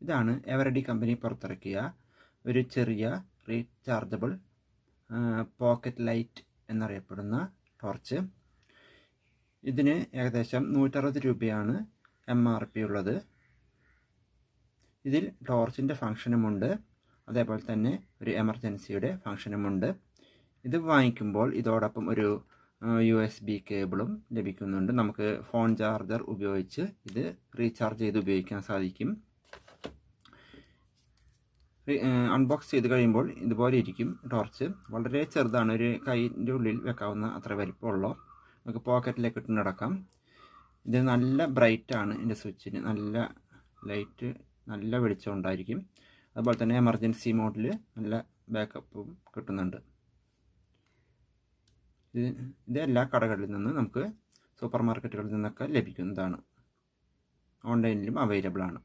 ഇതാണ് Eveready company പുറത്തിറക്കിയ ഒരു ചെറിയ റീചാർജബിൾ പോക്കറ്റ് ലൈറ്റ് എന്നറിയപ്പെടുന്ന ടോർച്ച്. ഇതിന് ഏകദേശം 160 രൂപയാണ് MRP ഉള്ളത്. ഇതിൽ ടോർച്ചിൻ്റെ ഫംഗ്ഷനുമുണ്ട്, അതേപോലെ തന്നെ ഒരു എമർജൻസിയുടെ ഫംഗ്ഷനുമുണ്ട്. ഇത് വാങ്ങിക്കുമ്പോൾ ഇതോടൊപ്പം ഒരു USB കേബിളും ലഭിക്കുന്നുണ്ട്. നമുക്ക് ഫോൺ ചാർജർ ഉപയോഗിച്ച് ഇത് റീചാർജ് ചെയ്ത് ഉപയോഗിക്കാൻ സാധിക്കും. അൺബോക്സ് ചെയ്ത് കഴിയുമ്പോൾ ഇതുപോലെ ഇരിക്കും ടോർച്ച്. വളരെ ചെറുതാണ്, ഒരു കൈൻ്റെ ഉള്ളിൽ വെക്കാവുന്ന അത്ര വലിപ്പമുള്ളൂ. നമുക്ക് പോക്കറ്റിലേക്ക് ഇട്ട് നടക്കാം. ഇത് നല്ല ബ്രൈറ്റാണ്, ഇതിൻ്റെ സ്വിച്ചിന് നല്ല ലൈറ്റ്, നല്ല വെളിച്ചം ഉണ്ടായിരിക്കും. അതുപോലെ തന്നെ എമർജൻസി മോഡിൽ നല്ല ബാക്കപ്പും കിട്ടുന്നുണ്ട്. ഇത് എല്ലാ കടകളിൽ നിന്ന് നമുക്ക് സൂപ്പർ മാർക്കറ്റുകളിൽ നിന്നൊക്കെ ലഭിക്കുന്നതാണ്. ഓൺലൈനിലും അവൈലബിൾ ആണ്.